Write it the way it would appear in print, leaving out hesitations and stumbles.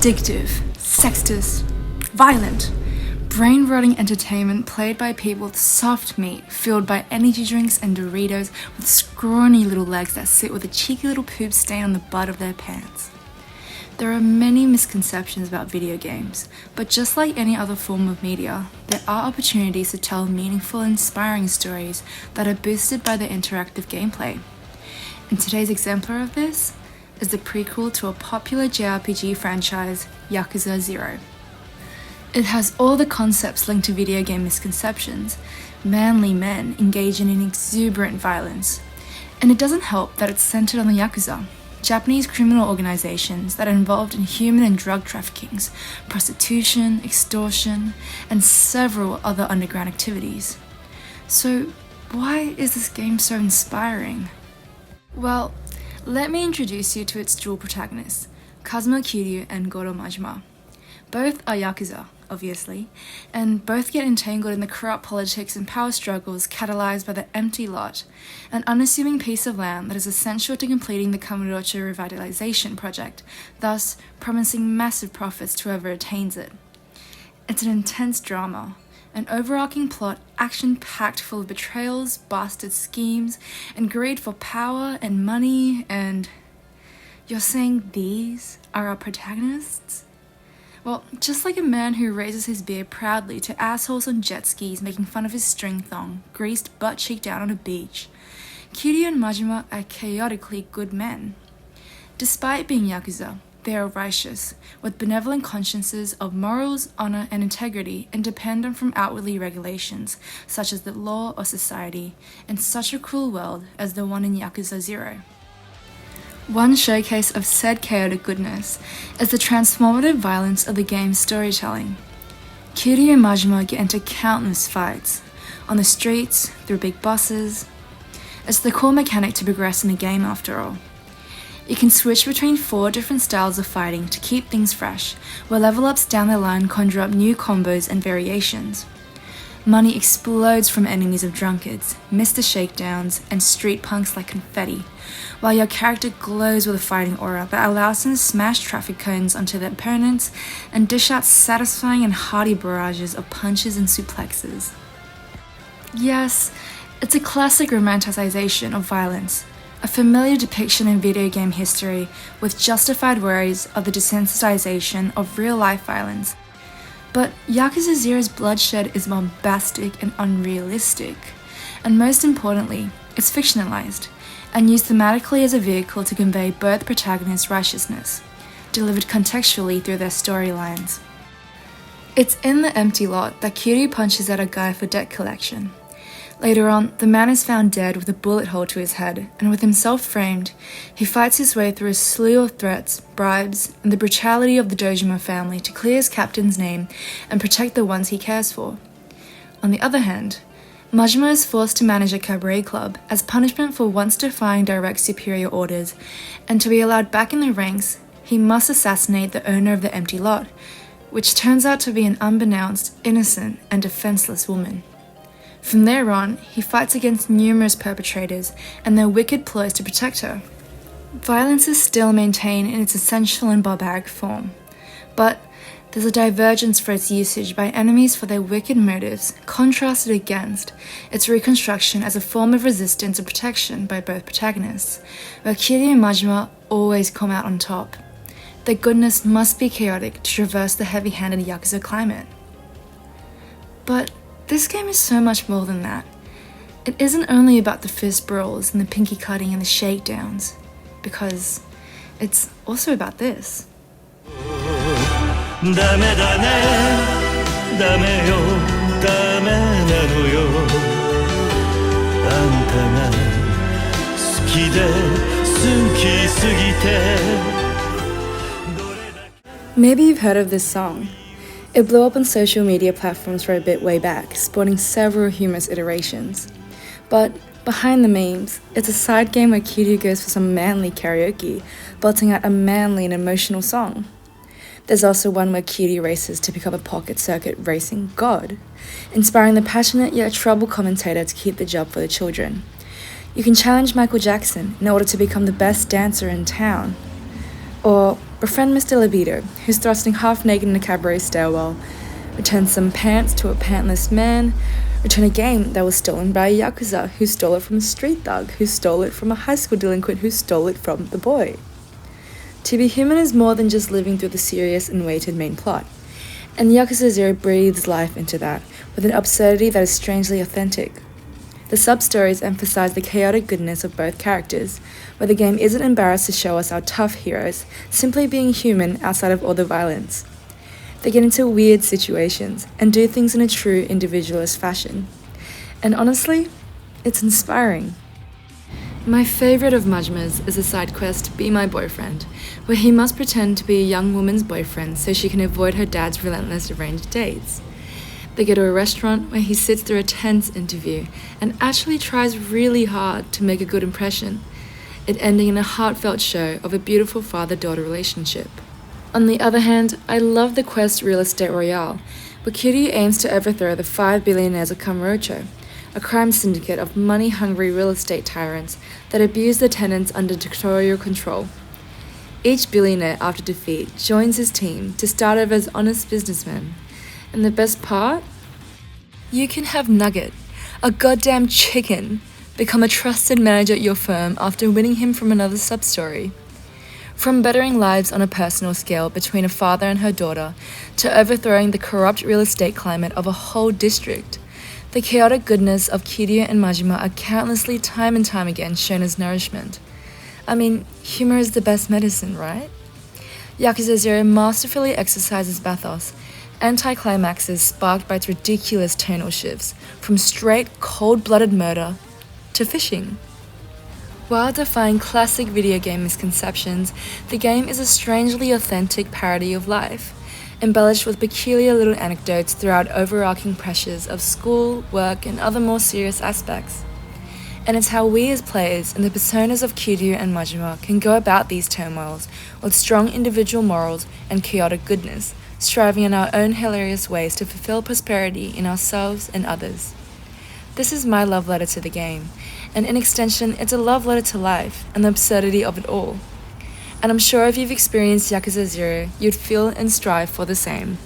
addictive, sexist, violent, brain-rotting entertainment played by people with soft meat, fueled by energy drinks and Doritos with scrawny little legs that sit with a cheeky little poop stain on the butt of their pants. There are many misconceptions about video games, but just like any other form of media, there are opportunities to tell meaningful, inspiring stories that are boosted by the interactive gameplay. And today's exemplar of this is the prequel to a popular JRPG franchise, Yakuza 0. It has all the concepts linked to video game misconceptions. Manly men engaging in exuberant violence. And it doesn't help that it's centered on the Yakuza, Japanese criminal organizations that are involved in human and drug traffickings, prostitution, extortion, and several other underground activities. So why is this game so inspiring? Well, let me introduce you to its dual protagonists, Kazuma Kiryu and Goro Majima. Both are Yakuza, obviously, and both get entangled in the corrupt politics and power struggles catalyzed by the empty lot, an unassuming piece of land that is essential to completing the Kamurocho revitalization project, thus promising massive profits to whoever attains it. It's an intense drama, an overarching plot action-packed full of betrayals, bastard schemes, and greed for power and money, and you're saying these are our protagonists? Well, just like a man who raises his beard proudly to assholes on jet skis making fun of his string thong, greased butt-cheek down on a beach, Kiryu and Majima are chaotically good men. Despite being Yakuza, they are righteous, with benevolent consciences of morals, honor, and integrity independent from outwardly regulations, such as the law or society, in such a cruel world as the one in Yakuza 0. One showcase of said chaotic goodness is the transformative violence of the game's storytelling. Kiryu and Majima get into countless fights, on the streets, through big bosses. It's the core mechanic to progress in the game after all. You can switch between 4 different styles of fighting to keep things fresh, where level ups down the line conjure up new combos and variations. Money explodes from enemies of drunkards, Mr. Shakedowns, and street punks like confetti, while your character glows with a fighting aura that allows him to smash traffic cones onto their opponents and dish out satisfying and hearty barrages of punches and suplexes. Yes, it's a classic romanticization of violence, a familiar depiction in video game history with justified worries of the desensitization of real-life violence. But Yakuza 0's bloodshed is bombastic and unrealistic, and most importantly, it's fictionalized, and used thematically as a vehicle to convey both protagonists' righteousness, delivered contextually through their storylines. It's in the empty lot that Kiryu punches out a guy for debt collection. Later on, the man is found dead with a bullet hole to his head, and with himself framed, he fights his way through a slew of threats, bribes, and the brutality of the Dojima family to clear his captain's name and protect the ones he cares for. On the other hand, Majima is forced to manage a cabaret club as punishment for once defying direct superior orders, and to be allowed back in the ranks, he must assassinate the owner of the empty lot, which turns out to be an unbeknownst, innocent, and defenseless woman. From there on, he fights against numerous perpetrators and their wicked ploys to protect her. Violence is still maintained in its essential and barbaric form, but there's a divergence for its usage by enemies for their wicked motives, contrasted against its reconstruction as a form of resistance and protection by both protagonists, where Kiryu and Majima always come out on top. Their goodness must be chaotic to traverse the heavy-handed Yakuza climate. But this game is so much more than that. It isn't only about the fist brawls and the pinky cutting and the shakedowns, because it's also about this. Maybe you've heard of this song. It blew up on social media platforms for a bit way back, sporting several humorous iterations. But behind the memes, it's a side game where Kiryu goes for some manly karaoke, belting out a manly and emotional song. There's also one where Kiryu races to become a pocket circuit racing god, inspiring the passionate yet troubled commentator to keep the job for the children. You can challenge Michael Jackson in order to become the best dancer in town. Or Befriend Mr. Libido, who's thrusting half naked in a cabaret stairwell. Return some pants to a pantless man. Return a game that was stolen by a Yakuza, who stole it from a street thug, who stole it from a high school delinquent, who stole it from the boy. To be human is more than just living through the serious and weighted main plot. And Yakuza 0 breathes life into that, with an absurdity that is strangely authentic. The sub-stories emphasize the chaotic goodness of both characters, where the game isn't embarrassed to show us our tough heroes simply being human outside of all the violence. They get into weird situations and do things in a true individualist fashion. And honestly, it's inspiring. My favourite of Majima's is the side quest Be My Boyfriend, where he must pretend to be a young woman's boyfriend so she can avoid her dad's relentless arranged dates. They go to a restaurant where he sits through a tense interview and actually tries really hard to make a good impression, it ending in a heartfelt show of a beautiful father-daughter relationship. On the other hand, I love the quest Real Estate Royale, where Kiryu aims to overthrow the 5 billionaires of Kamurocho, a crime syndicate of money-hungry real estate tyrants that abuse the tenants under dictatorial control. Each billionaire, after defeat, joins his team to start over as honest businessmen. And the best part? You can have Nugget, a goddamn chicken, become a trusted manager at your firm after winning him from another sub-story. From bettering lives on a personal scale between a father and her daughter, to overthrowing the corrupt real estate climate of a whole district, the chaotic goodness of Kiryu and Majima are countlessly time and time again shown as nourishment. I mean, humor is the best medicine, right? Yakuza 0 masterfully exercises bathos, anti-climaxes sparked by its ridiculous tonal shifts, from straight, cold-blooded murder to fishing. While defying classic video game misconceptions, the game is a strangely authentic parody of life, embellished with peculiar little anecdotes throughout overarching pressures of school, work, and other more serious aspects. And it's how we as players and the personas of Kiryu and Majima can go about these turmoils with strong individual morals and chaotic goodness, striving in our own hilarious ways to fulfill prosperity in ourselves and others. This is my love letter to the game, and in extension, it's a love letter to life and the absurdity of it all. And I'm sure if you've experienced Yakuza 0, you'd feel and strive for the same.